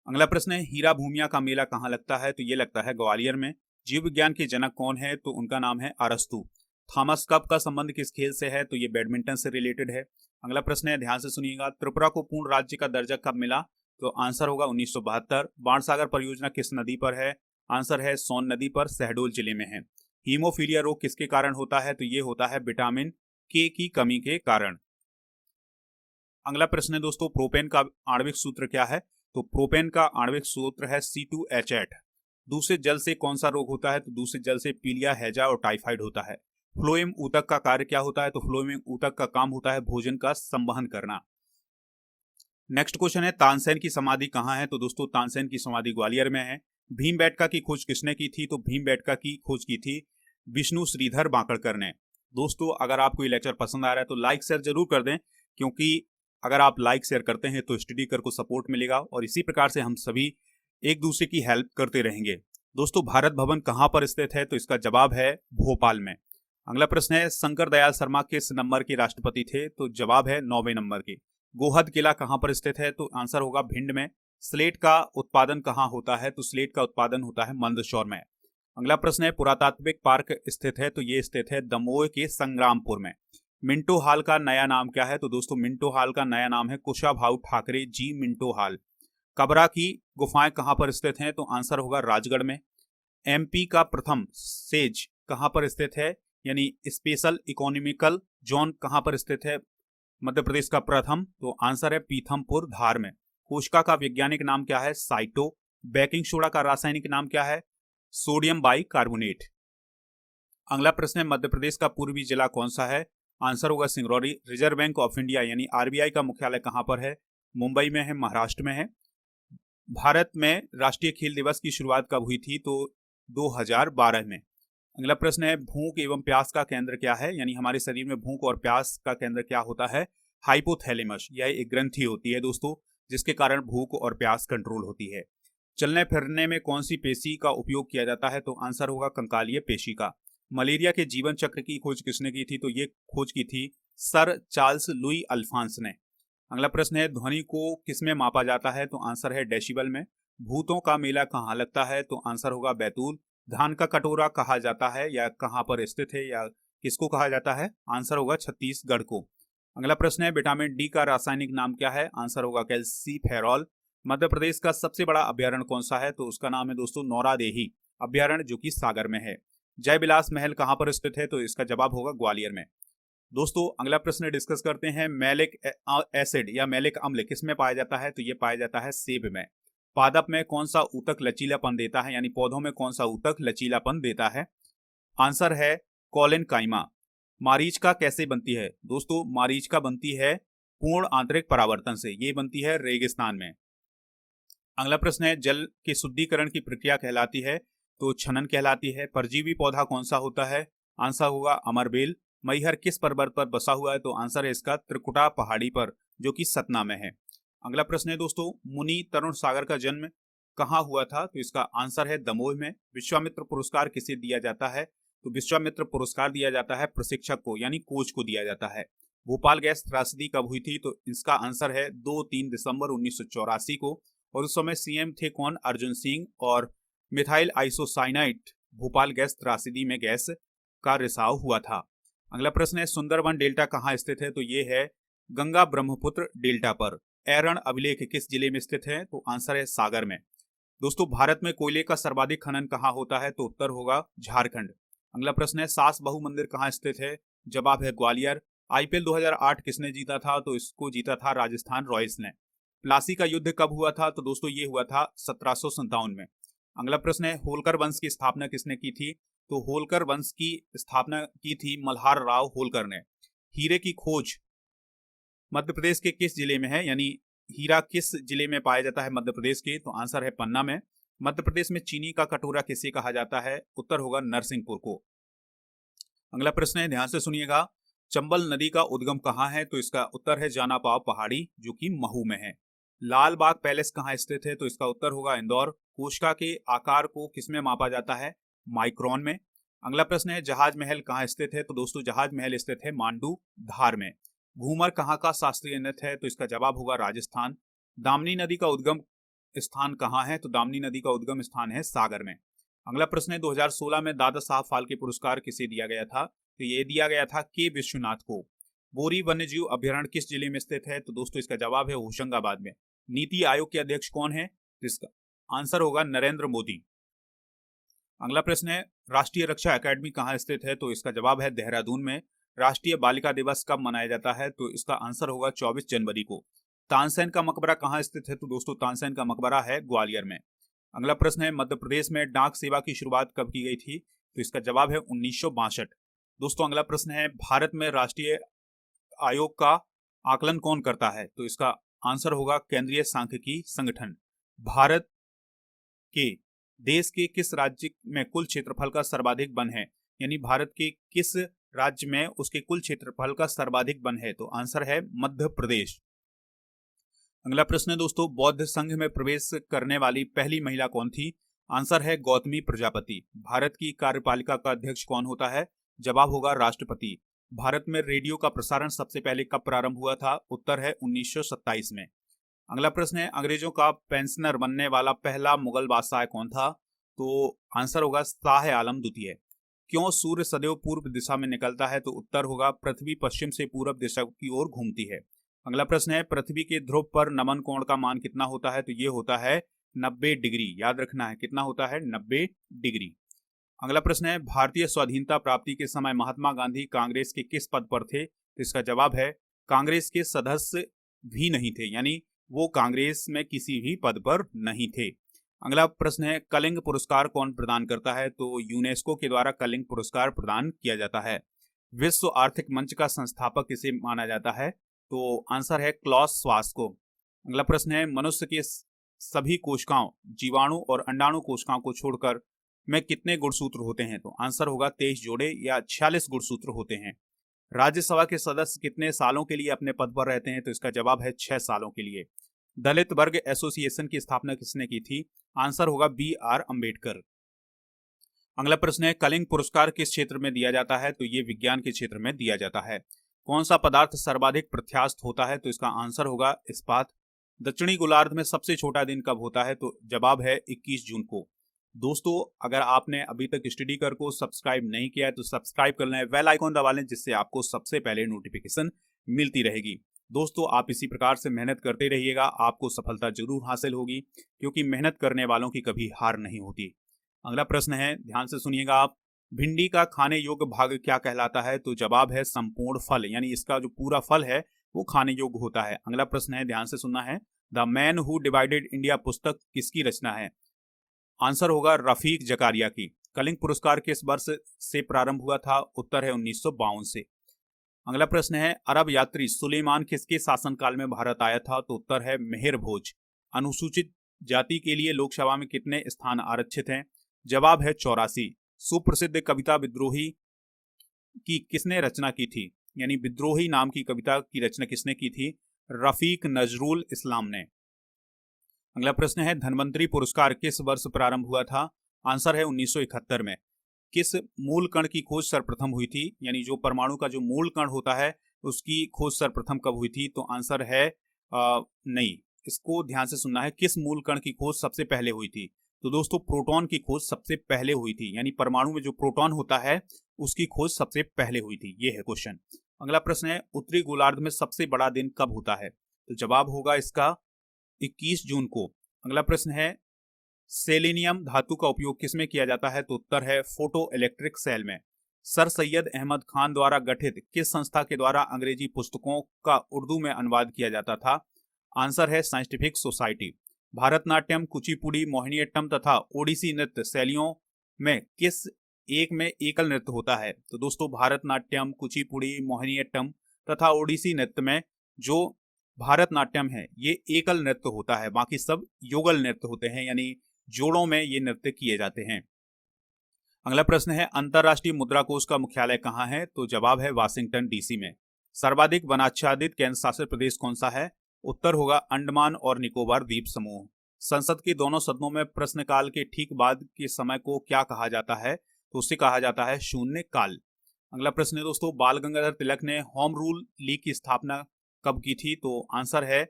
अगला प्रश्न है हीरा भूमिया का मेला कहाँ लगता है, तो ये लगता है ग्वालियर में। जीव विज्ञान के जनक कौन है, तो उनका नाम है अरस्तु। थॉमस कप का संबंध किस खेल से है, तो ये बैडमिंटन से रिलेटेड है। अगला प्रश्न है ध्यान से सुनिएगा, त्रिपुरा को पूर्ण राज्य का दर्जा कब मिला, तो आंसर होगा 1972। बाणसागर परियोजना किस नदी पर है, आंसर है सोन नदी पर, शहडोल जिले में है। हीमोफीलिया रोग किसके कारण होता है, तो ये होता है विटामिन के की कमी के कारण। अगला प्रश्न है दोस्तों प्रोपेन का आणविक सूत्र क्या है, तो प्रोपेन का आणविक सूत्र है C2H8। दूषित जल से कौन सा रोग होता है, तो दूषित जल से पीलिया, हैजा और टाइफाइड होता है। फ्लोएम ऊतक का कार्य क्या होता है, तो फ्लोएम ऊतक का काम होता है भोजन का संवहन करना। नेक्स्ट क्वेश्चन है तानसेन की समाधि कहाँ है, तो दोस्तों तानसेन की समाधि ग्वालियर में है। भीमबेटका की खोज किसने की थी, तो भीमबेटका की खोज की थी विष्णु श्रीधर बांकड़कर ने। दोस्तों अगर आपको ये लेक्चर पसंद आ रहा है तो लाइक शेयर जरूर कर दें, क्योंकि अगर आप लाइक शेयर करते हैं तो स्टडी कर को सपोर्ट मिलेगा और इसी प्रकार से हम सभी एक दूसरे की हेल्प करते रहेंगे। दोस्तों भारत भवन कहाँ पर स्थित है, तो इसका जवाब है भोपाल में। अगला प्रश्न है शंकर दयाल शर्मा किस नंबर के राष्ट्रपति थे, तो जवाब है 9वें नंबर के। गोहद किला कहाँ पर स्थित है, तो आंसर होगा भिंड में। स्लेट का उत्पादन कहाँ होता है, तो स्लेट का उत्पादन होता है मंदसौर में। अगला प्रश्न है पुरातात्विक पार्क स्थित है, तो ये स्थित है दमोह के संग्रामपुर में। मिंटो हॉल का नया नाम क्या है, तो दोस्तों मिंटो हॉल का नया नाम है कुशाभाऊ ठाकरे जी मिंटो हॉल। कबरा की गुफाएं कहाँ पर स्थित हैं, तो आंसर होगा राजगढ़ में। एमपी का प्रथम सेज कहाँ पर स्थित है, यानी स्पेशल इकोनॉमिकल जोन कहाँ पर स्थित है मध्य प्रदेश का प्रथम, तो आंसर है पीथमपुर धार में। कोशिका का वैज्ञानिक नाम क्या है, साइटो। बेकिंग सोडा का रासायनिक नाम क्या है, सोडियम बाइकार्बोनेट। अगला प्रश्न है मध्य प्रदेश का पूर्वी जिला कौन सा है, आंसर होगा Singrauli. Reserve bank of India यानी आरबीआई का मुख्यालय कहाँ पर है, मुंबई में है, महाराष्ट्र में है। भारत में राष्ट्रीय खेल दिवस की शुरुआत कब हुई थी, तो 2012 में। अगला प्रश्न है भूख एवं प्यास का केंद्र क्या है, यानी हमारे शरीर में भूख और प्यास का केंद्र क्या होता है, हाइपोथैलेमस। यह एक ग्रंथि होती है दोस्तों जिसके कारण भूख और प्यास कंट्रोल होती है। चलने फिरने में कौन सी पेशी का उपयोग किया जाता है, तो आंसर होगा कंकालीय पेशी का। मलेरिया के जीवन चक्र की खोज किसने की थी, तो ये खोज की थी सर चार्ल्स लुई अल्फांस ने। अगला प्रश्न है ध्वनि को किसमें मापा जाता है, तो आंसर है डेसिबल में। भूतों का मेला कहाँ लगता है, तो आंसर होगा बैतूल। धान का कटोरा कहा जाता है या कहाँ पर स्थित है या किसको कहा जाता है, आंसर होगा छत्तीसगढ़ को। अगला प्रश्न है विटामिन डी का रासायनिक नाम क्या है, आंसर होगा कैल्सीफेरॉल। मध्य प्रदेश का सबसे बड़ा अभ्यारण्य कौन सा है, तो उसका नाम है दोस्तों नौरादेही अभ्यारण्य जो कि सागर में है। जय विलास महल कहाँ पर स्थित है, तो इसका जवाब होगा ग्वालियर में। दोस्तों अगला प्रश्न डिस्कस करते हैं मैलिक एसिड या मैलिक अम्ल किस में पाया जाता है, तो ये पाया जाता है सेब में। पादप में कौन सा ऊतक लचीलापन देता है, यानी पौधों में कौन सा ऊतक लचीलापन देता है? आंसर है कोलेनकाइमा। मारीचिका कैसे बनती है? दोस्तों मारीचिका बनती है पूर्ण आंतरिक परावर्तन से, ये बनती है रेगिस्तान में। अगला प्रश्न है जल के शुद्धिकरण की प्रक्रिया कहलाती है? तो छनन कहलाती है। परजीवी पौधा कौन सा होता है? आंसर होगा अमरबेल। मैहर किस पर्वत पर बसा हुआ है? तो आंसर है इसका त्रिकुटा पहाड़ी पर, जो कि सतना में है। अगला प्रश्न है दोस्तों मुनि तरुण सागर का जन्म कहाँ हुआ था? तो इसका आंसर है दमोह में। विश्वामित्र पुरस्कार किसे दिया जाता है? तो विश्वामित्र पुरस्कार दिया जाता है प्रशिक्षक को, यानी कोच को दिया जाता है। भोपाल गैस त्रासदी कब हुई थी? तो इसका आंसर है 2-3 दिसंबर 1984 को। और उस समय सीएम थे कौन? अर्जुन सिंह। और मिथाइल आइसोसाइनाइट भोपाल गैस त्रासदी में गैस का रिसाव हुआ था। अगला प्रश्न है सुंदरवन डेल्टा कहाँ स्थित है? तो ये है गंगा ब्रह्मपुत्र डेल्टा पर। ऐरण अभिलेख किस जिले में स्थित है? तो आंसर है सागर में। दोस्तों भारत में कोयले का सर्वाधिक खनन कहाँ होता है? तो उत्तर होगा झारखंड। अगला प्रश्न है सास बहु मंदिर कहाँ स्थित है? जवाब है ग्वालियर। आईपीएल 2008 किसने जीता था? तो इसको जीता था राजस्थान रॉयल्स ने। प्लासी का युद्ध कब हुआ था? तो दोस्तों ये हुआ था 1757 में। अगला प्रश्न है होलकर वंश की स्थापना किसने की थी? तो होलकर वंश की स्थापना की थी मल्हार राव होलकर ने। हीरे की खोज मध्य प्रदेश के किस जिले में है, यानी हीरा किस जिले में पाया जाता है मध्य प्रदेश के? तो आंसर है पन्ना में। मध्य प्रदेश में चीनी का कटोरा किसे कहा जाता है? उत्तर होगा नरसिंहपुर को। अगला प्रश्न है ध्यान से सुनिएगा चंबल नदी का उद्गम कहाँ है? तो इसका उत्तर है जानापाव पहाड़ी, जो कि महू में है। लाल बाग पैलेस कहाँ स्थित है? तो इसका उत्तर होगा इंदौर। कोशिका के आकार को किसमें मापा जाता है? माइक्रोन में। अगला प्रश्न है जहाज महल कहाँ स्थित है? तो दोस्तों जहाज महल स्थित है मांडू धार में। घूमर कहाँ का शास्त्रीय नृत्य है? तो इसका जवाब होगा राजस्थान। दामनी नदी का उद्गम स्थान कहाँ है? तो दामनी नदी का उद्गम स्थान है सागर में। अगला प्रश्न है 2016 में दादा साहब फाल्के पुरस्कार किसे दिया गया था? तो ये दिया गया था के विश्वनाथ को। बोरी वन्यजीव अभ्यारण्य किस जिले में स्थित है? तो दोस्तों इसका जवाब है होशंगाबाद में। नीति आयोग के अध्यक्ष कौन है? तो इसका आंसर होगा नरेंद्र मोदी। अगला प्रश्न है राष्ट्रीय रक्षा अकादमी कहाँ स्थित है? तो इसका जवाब है देहरादून में। राष्ट्रीय बालिका दिवस कब मनाया जाता है? तो इसका आंसर होगा 24 जनवरी को। तानसेन का मकबरा कहाँ स्थित है? तो दोस्तों तानसेन का मकबरा है ग्वालियर में। अगला प्रश्न है मध्य प्रदेश में डाक सेवा की शुरुआत कब की गई थी? तो इसका जवाब है 1962। दोस्तों अगला प्रश्न है भारत में राष्ट्रीय आयोग का आकलन कौन करता है? तो इसका आंसर होगा केंद्रीय सांख्यिकी संगठन। भारत के देश के किस राज्य में कुल क्षेत्रफल का सर्वाधिक वन है, यानी भारत के किस राज्य में उसके कुल क्षेत्रफल का सर्वाधिक वन है? तो आंसर है मध्य प्रदेश। अगला प्रश्न है दोस्तों बौद्ध संघ में प्रवेश करने वाली पहली महिला कौन थी? आंसर है गौतमी प्रजापति। भारत की कार्यपालिका का अध्यक्ष कौन होता है? जवाब होगा राष्ट्रपति। भारत में रेडियो का प्रसारण सबसे पहले कब प्रारंभ हुआ था? उत्तर है 1927 में। अगला प्रश्न है अंग्रेजों का पेंशनर बनने वाला पहला मुगल बादशाह कौन था? तो आंसर होगा शाह आलम द्वितीय। क्यों सूर्य सदैव पूर्व दिशा में निकलता है? तो उत्तर होगा पृथ्वी पश्चिम से पूर्व दिशा की ओर घूमती है। अगला प्रश्न है पृथ्वी के ध्रुव पर नमन कोण का मान कितना होता है? तो ये होता है 90 डिग्री। याद रखना है कितना होता है? 90 डिग्री। अगला प्रश्न है भारतीय स्वाधीनता प्राप्ति के समय महात्मा गांधी कांग्रेस के किस पद पर थे? तो इसका जवाब है कांग्रेस के सदस्य भी नहीं थे, यानी वो कांग्रेस में किसी भी पद पर नहीं थे। अगला प्रश्न है कलिंग पुरस्कार कौन प्रदान करता है? तो यूनेस्को के द्वारा कलिंग पुरस्कार प्रदान किया जाता है। विश्व आर्थिक मंच का संस्थापक किसे माना जाता है? तो आंसर है क्लॉस श्वास को। अगला प्रश्न है मनुष्य के सभी कोशिकाओं जीवाणु और अंडाणु कोशिकाओं को छोड़कर में कितने गुणसूत्र होते हैं? तो आंसर होगा 23 जोड़े या 46 गुणसूत्र होते हैं। राज्यसभा के सदस्य कितने सालों के लिए अपने पद पर रहते हैं? तो इसका जवाब है 6 सालों के लिए। दलित वर्ग एसोसिएशन की स्थापना किसने की थी? आंसर होगा BR अम्बेडकर। अगला प्रश्न है कलिंग पुरस्कार किस क्षेत्र में दिया जाता है? तो ये विज्ञान के क्षेत्र में दिया जाता है। कौन सा पदार्थ सर्वाधिक प्रत्यास्थ होता है? तो इसका आंसर होगा इस्पात। दक्षिणी गोलार्ध में सबसे छोटा दिन कब होता है? तो जवाब है 21 जून को। दोस्तों अगर आपने अभी तक स्टडी कर को सब्सक्राइब नहीं किया है तो सब्सक्राइब कर लें, बेल आइकॉन दबा लें, जिससे आपको सबसे पहले नोटिफिकेशन मिलती रहेगी। दोस्तों आप इसी प्रकार से मेहनत करते रहिएगा, आपको सफलता जरूर हासिल होगी, क्योंकि मेहनत करने वालों की कभी हार नहीं होती। अगला प्रश्न है ध्यान से सुनिएगा आप, भिंडी का खाने योग्य भाग क्या कहलाता है? तो जवाब है संपूर्ण फल, यानी इसका जो पूरा फल है वो खाने योग्य होता है। अगला प्रश्न है ध्यान से सुनना है, the man who divided India पुस्तक किसकी रचना है? आंसर होगा रफीक जकारिया की। कलिंग पुरस्कार किस वर्ष से प्रारंभ हुआ था? उत्तर है 1952 से। अगला प्रश्न है, अरब यात्री सुलेमान किसके शासनकाल में भारत आया था? तो उत्तर है मेहर भोज। अनुसूचित जाति के लिए लोकसभा में कितने स्थान आरक्षित हैं? जवाब है 84। सुप्रसिद्ध कविता विद्रोही की किसने रचना की थी? यानी विद्रोही नाम की कविता की रचना किसने की थी? रफीक नजरुल इस्लाम ने। अगला प्रश्न है, धन्वंतरी पुरस्कार किस वर्ष प्रारंभ हुआ था? आंसर है 1971 में। किस मूल कण की खोज सर्वप्रथम हुई थी? यानी जो परमाणु का जो मूल कण होता है उसकी खोज सर्वप्रथम कब हुई थी? तो आंसर है नहीं, इसको ध्यान से सुनना है। किस मूल कण की खोज सबसे पहले हुई थी? तो दोस्तों प्रोटॉन की खोज सबसे पहले हुई थी। यानी परमाणु में जो प्रोटॉन होता है उसकी खोज सबसे पहले हुई थी। ये है क्वेश्चन। अगला प्रश्न है, उत्तरी गोलार्ध में सबसे बड़ा दिन कब होता है? तो जवाब होगा इसका 21 जून को। अगला प्रश्न है, सेलेनियम धातु का उपयोग किसमें किया जाता है? तो उत्तर है फोटो इलेक्ट्रिक सेल में। सर सैयद अहमद खान द्वारा गठित किस संस्था के द्वारा अंग्रेजी पुस्तकों का उर्दू में अनुवाद किया जाता था? आंसर है साइंटिफिक सोसाइटी। भारतनाट्यम, कुचिपुड़ी, मोहिनीअट्टम तथा ओडिसी नृत्य शैलियों में किस एक में एकल नृत्य होता है? तो दोस्तों भारतनाट्यम, कुचिपुड़ी, मोहिनीअट्टम तथा ओडिसी नृत्य में जो भारतनाट्यम है ये एकल नृत्य होता है, बाकी सब युगल नृत्य होते हैं, यानी जोड़ों में ये नृत्य किए जाते हैं। अगला प्रश्न है, अंतरराष्ट्रीय मुद्रा कोष का मुख्यालय कहाँ है? तो जवाब है वाशिंगटन डीसी में। सर्वाधिक वनाच्छादित केंद्र शासित प्रदेश कौन सा है? उत्तर होगा अंडमान और निकोबार द्वीप समूह। संसद के दोनों सदनों में प्रश्नकाल के ठीक बाद के समय को क्या कहा जाता है? तो उसे कहा जाता है शून्य काल। अगला प्रश्न है दोस्तों, बाल गंगाधर तिलक ने होम रूल लीग की स्थापना कब की थी? तो आंसर है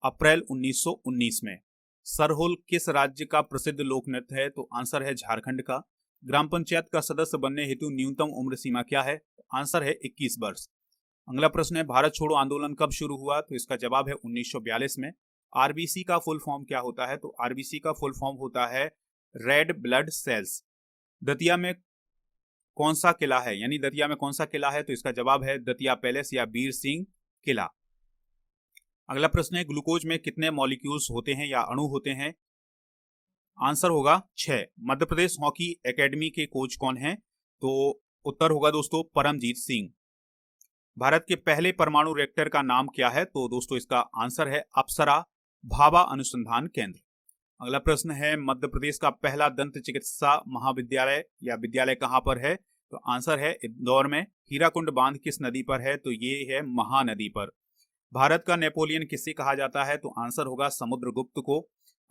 अप्रैल 1919 में। सरहुल किस राज्य का प्रसिद्ध लोक नृत्य है? तो आंसर है झारखंड का। ग्राम पंचायत का सदस्य बनने हेतु न्यूनतम उम्र सीमा क्या है? आंसर है 21 वर्ष। अगला प्रश्न है, भारत छोड़ो आंदोलन कब शुरू हुआ? तो इसका जवाब है 1942 में। आरबीसी का फुल फॉर्म क्या होता है? तो आरबीसी का फुल फॉर्म होता है रेड ब्लड सेल्स। दतिया में कौन सा किला है? यानी दतिया में कौन सा किला है? तो इसका जवाब है दतिया पैलेस या बीर सिंह किला। अगला प्रश्न है, ग्लूकोज में कितने मॉलिक्यूल्स होते हैं या अणु होते हैं? आंसर होगा 6। मध्य प्रदेश हॉकी एकेडमी के कोच कौन हैं? तो उत्तर होगा दोस्तों परमजीत सिंह। भारत के पहले परमाणु रिएक्टर का नाम क्या है? तो दोस्तों इसका आंसर है अप्सरा भाभा अनुसंधान केंद्र। अगला प्रश्न है, मध्य प्रदेश का पहला दंत चिकित्सा महाविद्यालय या विद्यालय कहां पर है? तो आंसर है इंदौर में। हीराकुंड बांध किस नदी पर है? तो ये है महानदी पर। भारत का नेपोलियन किसे कहा जाता है? तो आंसर होगा समुद्रगुप्त को।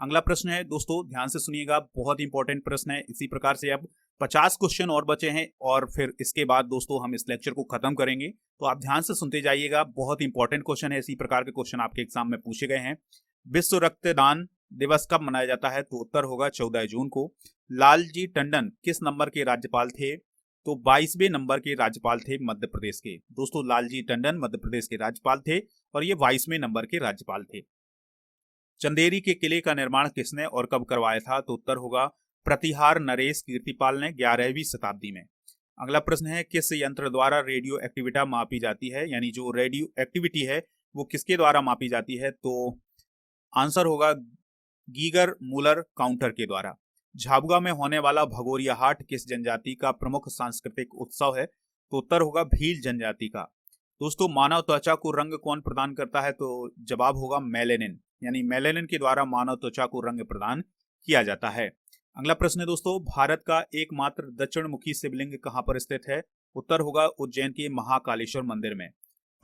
अगला प्रश्न है दोस्तों, ध्यान से सुनिएगा, बहुत इंपॉर्टेंट प्रश्न है। इसी प्रकार से अब 50 क्वेश्चन और बचे हैं और फिर इसके बाद दोस्तों हम इस लेक्चर को खत्म करेंगे, तो आप ध्यान से सुनते जाइएगा। बहुत इंपॉर्टेंट क्वेश्चन है, इसी प्रकार के क्वेश्चन आपके एग्जाम में पूछे गए हैं। विश्व रक्तदान दिवस कब मनाया जाता है? तो उत्तर होगा 14 जून को। लालजी टंडन किस नंबर के राज्यपाल थे? तो 22वें नंबर के राज्यपाल थे मध्य प्रदेश के। दोस्तों लालजी टंडन मध्य प्रदेश के राज्यपाल थे और ये 22वें नंबर के राज्यपाल थे। चंदेरी के किले का निर्माण किसने और कब करवाया था? तो उत्तर होगा प्रतिहार नरेश कीर्तिपाल ने 11वीं शताब्दी में। अगला प्रश्न है, किस यंत्र द्वारा रेडियो एक्टिविटी मापी जाती है? यानी जो रेडियो एक्टिविटी है वो किसके द्वारा मापी जाती है? तो आंसर होगा गीगर मूलर काउंटर के द्वारा। झाबुआ में होने वाला भगोरिया हाट किस जनजाति का प्रमुख सांस्कृतिक उत्सव है? तो उत्तर होगा भील जनजाति का। दोस्तों मानव त्वचा को रंग कौन प्रदान करता है? तो जवाब होगा मेलेनिन, यानी मेलेनिन के द्वारा मानव त्वचा को रंग प्रदान किया जाता है। अगला प्रश्न है दोस्तों, भारत का एकमात्र दक्षिण मुखी शिवलिंग कहां पर स्थित है? उत्तर होगा उज्जैन के महाकालेश्वर मंदिर में।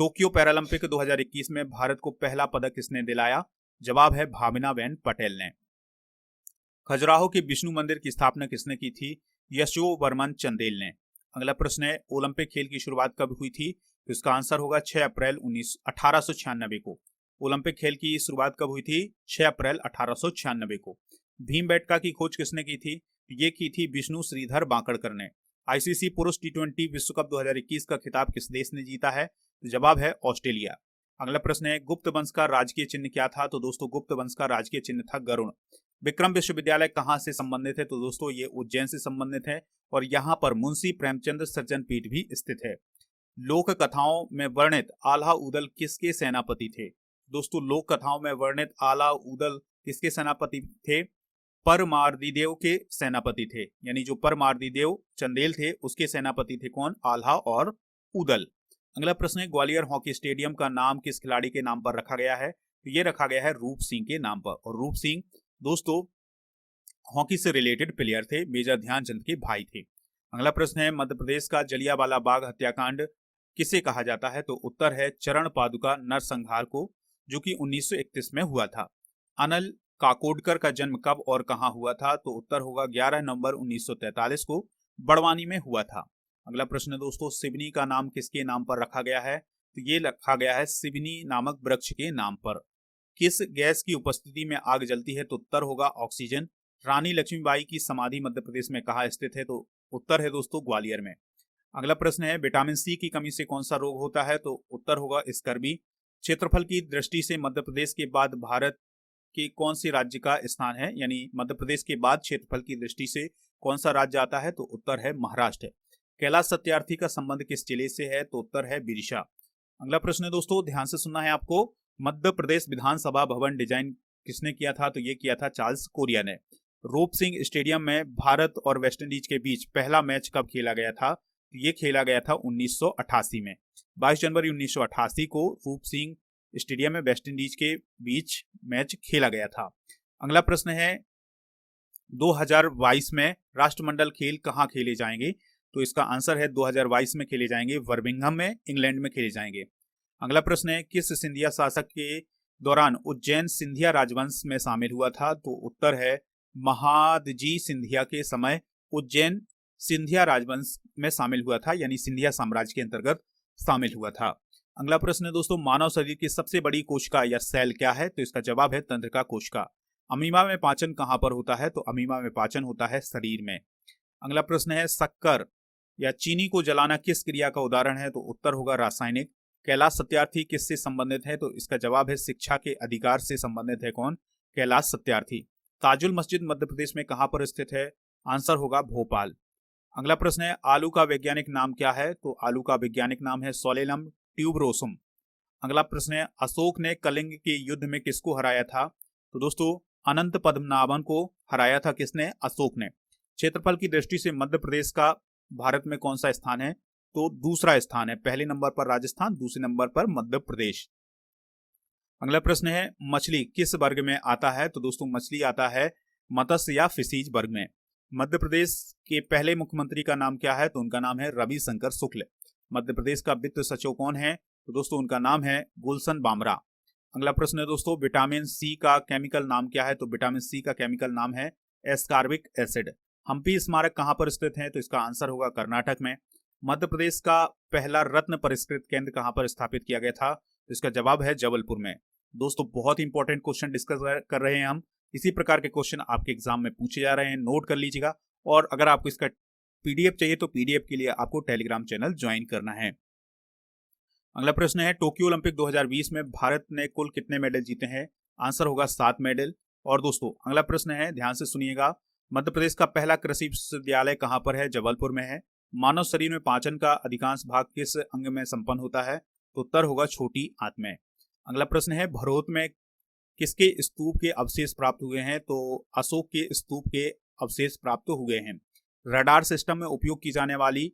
टोक्यो पैरालंपिक 2021 में भारत को पहला पदक किसने दिलाया? जवाब है भावनाबेन पटेल ने। खजुराहो के विष्णु मंदिर की स्थापना किसने की थी? यशोवर्मन चंदेल ने। अगला प्रश्न है, ओलंपिक खेल की शुरुआत कब हुई थी? तो इसका आंसर होगा 6 अप्रैल 1896 को। ओलंपिक खेल की शुरुआत कब हुई थी? 6 अप्रैल 1896 को। भीमबेटका की खोज किसने की थी? ये की थी विष्णु श्रीधर बांकड़कर ने। आईसीसी पुरुष टी20 विश्व कप 2021 का खिताब किस देश ने जीता है? जवाब है ऑस्ट्रेलिया। अगला प्रश्न है, गुप्त वंश का राजकीय चिन्ह क्या था? तो दोस्तों गुप्त वंश का राजकीय चिन्ह था गरुण। विक्रम विश्वविद्यालय कहां से संबंधित है? तो दोस्तों ये उज्जैन से संबंधित है और यहाँ पर मुंशी प्रेमचंद सज्जन पीठ भी स्थित है। लोक कथाओं में वर्णित आल्हा उदल किसके सेनापति थे? दोस्तों लोक कथाओं में वर्णित आला उदल किसके सेनापति थे? परमार्दिदेव के सेनापति थे, यानी जो परमार्दिदेव चंदेल थे उसके सेनापति थे कौन? आल्हा और उदल। अगला प्रश्न है, ग्वालियर हॉकी स्टेडियम का नाम किस खिलाड़ी के नाम पर रखा गया है? तो ये रखा गया है रूप सिंह के नाम पर। और रूप सिंह दोस्तों हॉकी से रिलेटेड प्लेयर थे, मेजर ध्यानचंद के भाई थे। अगला प्रश्न है, मध्य प्रदेश का जलियांवाला बाग हत्याकांड किसे कहा जाता है? तो उत्तर है चरण पादुका नरसंहार को, जो कि 1931 में हुआ था। अनिल काकोडकर का जन्म कब और कहां हुआ था? तो उत्तर होगा 11 नवंबर 1943 को बड़वानी में हुआ था। अगला प्रश्न है दोस्तों, सिवनी का नाम किसके नाम पर रखा गया है? तो ये रखा गया है सिवनी नामक वृक्ष के नाम पर। किस गैस की उपस्थिति में आग जलती है? तो उत्तर होगा ऑक्सीजन। रानी लक्ष्मीबाई की समाधि मध्य प्रदेश में कहाँ स्थित है? तो उत्तर है दोस्तों ग्वालियर में। अगला प्रश्न है, विटामिन सी की कमी से कौन सा रोग होता है? तो उत्तर होगा स्कर्वी। क्षेत्रफल की दृष्टि से मध्य प्रदेश के बाद भारत के कौन से राज्य का स्थान है? यानी मध्य प्रदेश के बाद क्षेत्रफल की दृष्टि से कौन सा राज्य आता है? तो उत्तर है महाराष्ट्र। कैलाश सत्यार्थी का संबंध किस जिले से है? तो उत्तर है विदिशा। अगला प्रश्न है दोस्तों, ध्यान से सुनना है आपको, मध्य प्रदेश विधानसभा भवन डिजाइन किसने किया था? तो ये किया था चार्ल्स कोरिया ने। रूप सिंह स्टेडियम में भारत और वेस्टइंडीज के बीच पहला मैच कब खेला गया था? ये खेला गया था 1988 में। 22 जनवरी 1988 को रूप सिंह स्टेडियम में वेस्टइंडीज के बीच मैच खेला गया था। अगला प्रश्न है, 2022 में राष्ट्रमंडल खेल कहाँ खेले जाएंगे? तो इसका आंसर है 2022 में खेले जाएंगे बर्मिंघम में, इंग्लैंड में खेले जाएंगे। अगला प्रश्न है, किस सिंधिया शासक के दौरान उज्जैन सिंधिया राजवंश में शामिल हुआ था? तो उत्तर है महादजी सिंधिया के समय उज्जैन सिंधिया राजवंश में शामिल हुआ था, यानी सिंधिया साम्राज्य के अंतर्गत शामिल हुआ था। अगला प्रश्न है दोस्तों, मानव शरीर की सबसे बड़ी कोशिका या सेल क्या है? तो इसका जवाब है तंत्रिका कोशिका। अमीबा में पाचन कहां पर होता है? तो अमीबा में पाचन होता है शरीर में। अगला प्रश्न है, शक्कर या चीनी को जलाना किस क्रिया का उदाहरण है? तो उत्तर होगा रासायनिक। कैलाश सत्यार्थी किससे संबंधित है? तो इसका जवाब है शिक्षा के अधिकार से संबंधित है कौन? कैलाश सत्यार्थी। ताजुल मस्जिद मध्य प्रदेश में कहां पर स्थित है? आंसर होगा भोपाल। अगला प्रश्न है, आलू का वैज्ञानिक नाम क्या है? तो आलू का वैज्ञानिक नाम है सोलेनम ट्यूबरोसम। अगला प्रश्न है, अशोक ने कलिंग के युद्ध में किसको हराया था? तो दोस्तों अनंत पद्मनाभन को हराया था। किसने? अशोक ने। क्षेत्रफल की दृष्टि से मध्य प्रदेश का भारत में कौन सा स्थान है? तो दूसरा स्थान है। पहले नंबर पर राजस्थान, दूसरे नंबर पर मध्य प्रदेश। अगला प्रश्न है, मछली किस वर्ग में आता है? तो दोस्तों मछली आता है मत्स्य या फिशीज वर्ग में। मध्य प्रदेश के पहले मुख्यमंत्री का नाम क्या है? तो उनका नाम है रविशंकर शुक्ल। मध्य प्रदेश का वित्त सचिव कौन है? तो दोस्तों उनका नाम है गुलशन बामरा। अगला प्रश्न है दोस्तों, विटामिन सी का केमिकल नाम क्या है? तो विटामिन सी का केमिकल नाम है एस्कॉर्बिक एसिड। हम्पी स्मारक कहां पर स्थित है? तो इसका आंसर होगा कर्नाटक में। मध्य प्रदेश का पहला रत्न परिष्कृत केंद्र कहां पर स्थापित किया गया था? तो इसका जवाब है जबलपुर में। दोस्तों बहुत इंपॉर्टेंट क्वेश्चन डिस्कस कर रहे हैं हम। इसी प्रकार के क्वेश्चन आपके एग्जाम में पूछे जा रहे हैं, नोट कर लीजिएगा। और अगर आपको इसका पीडीएफ चाहिए तो पीडीएफ के लिए आपको टेलीग्राम चैनल ज्वाइन करना है। अगला प्रश्न है, टोक्यो ओलंपिक 2020 में भारत ने कुल कितने मेडल जीते हैं? आंसर होगा 7 मेडल। और दोस्तों अगला प्रश्न है, ध्यान से सुनिएगा, मध्य प्रदेश का पहला कृषि विश्वविद्यालय कहां पर है? जबलपुर में है। मानव शरीर में पाचन का अधिकांश भाग किस अंग में संपन्न होता है? तो उत्तर होगा छोटी आंत में। अगला प्रश्न है, भरोत में किसके स्तूप के अवशेष प्राप्त हुए हैं? तो अशोक के स्तूप के अवशेष प्राप्त हुए हैं। रडार सिस्टम में उपयोग की जाने वाली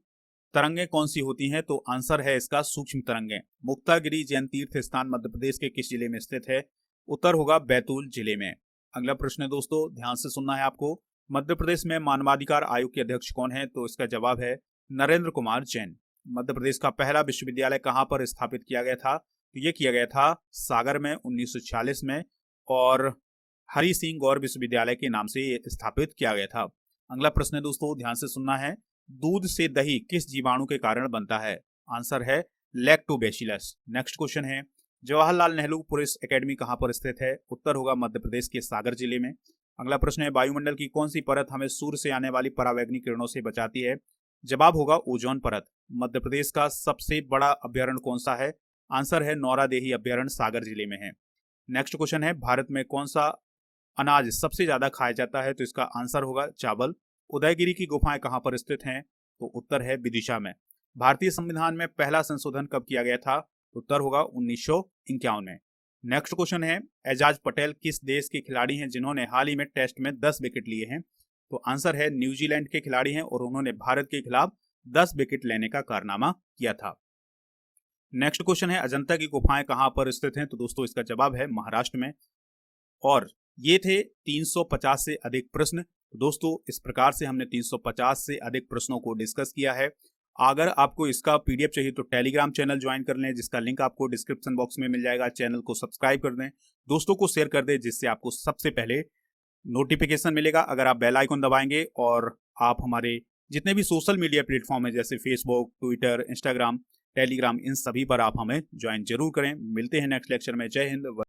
तरंगें कौन सी होती हैं? तो आंसर है इसका सूक्ष्म तरंगें। मुक्तागिरी जैन तीर्थ स्थान मध्य प्रदेश के किस जिले में स्थित है? उत्तर होगा बैतूल जिले में। अगला प्रश्न है दोस्तों, ध्यान से सुनना है आपको, मध्य प्रदेश में मानवाधिकार आयोग के अध्यक्ष कौन है? तो इसका जवाब है नरेंद्र कुमार जैन। मध्य प्रदेश का पहला विश्वविद्यालय कहां पर स्थापित किया गया था? तो ये किया गया था सागर में 1946 में, और हरि सिंह गौर विश्वविद्यालय के नाम से ये स्थापित किया गया था। अगला प्रश्न है दोस्तों, ध्यान से सुनना है, दूध से दही किस जीवाणु के कारण बनता है? आंसर है लैक्टोबैसिलस। नेक्स्ट क्वेश्चन है, जवाहरलाल नेहरू पुलिस एकेडमी कहां पर स्थित है? उत्तर होगा मध्य प्रदेश के सागर जिले में। अगला प्रश्न है, वायुमंडल की कौन सी परत हमें सूर्य से आने वाली परावैंगनी किरणों से बचाती है? जवाब होगा ओजोन परत। मध्य प्रदेश का सबसे बड़ा अभ्यारण्य कौन सा है? आंसर है नौरादेही अभ्यारण्य, सागर जिले में है। नेक्स्ट क्वेश्चन है, भारत में कौन सा अनाज सबसे ज्यादा खाया जाता है? तो इसका आंसर होगा चावल। उदयगिरी की गुफाएं कहां पर स्थित हैं? तो उत्तर है विदिशा में। भारतीय संविधान में पहला संशोधन कब किया गया था? उत्तर होगा 1951 में। नेक्स्ट क्वेश्चन है, एजाज पटेल किस देश के खिलाड़ी हैं जिन्होंने हाल ही में टेस्ट में 10 विकेट लिए हैं? तो आंसर है न्यूजीलैंड के खिलाड़ी हैं और उन्होंने भारत के खिलाफ 10 विकेट लेने का कारनामा किया था। नेक्स्ट क्वेश्चन है, अजंता की गुफाएं कहां पर स्थित हैं? तो दोस्तों इसका जवाब है महाराष्ट्र में। और ये थे 350 से अधिक प्रश्न। दोस्तों इस प्रकार से हमने 350 से अधिक प्रश्नों को डिस्कस किया है। अगर आपको इसका पीडीएफ चाहिए तो टेलीग्राम चैनल ज्वाइन कर लें, जिसका लिंक आपको डिस्क्रिप्शन बॉक्स में मिल जाएगा। चैनल को सब्सक्राइब कर दें, दोस्तों को शेयर कर दें, जिससे आपको सबसे पहले नोटिफिकेशन मिलेगा अगर आप बेल आइकन दबाएंगे। और आप हमारे जितने भी सोशल मीडिया प्लेटफॉर्म है जैसे फेसबुक, ट्विटर, इंस्टाग्राम, टेलीग्राम, इन सभी पर आप हमें ज्वाइन जरूर करें। मिलते हैं नेक्स्ट लेक्चर में। जय हिंद।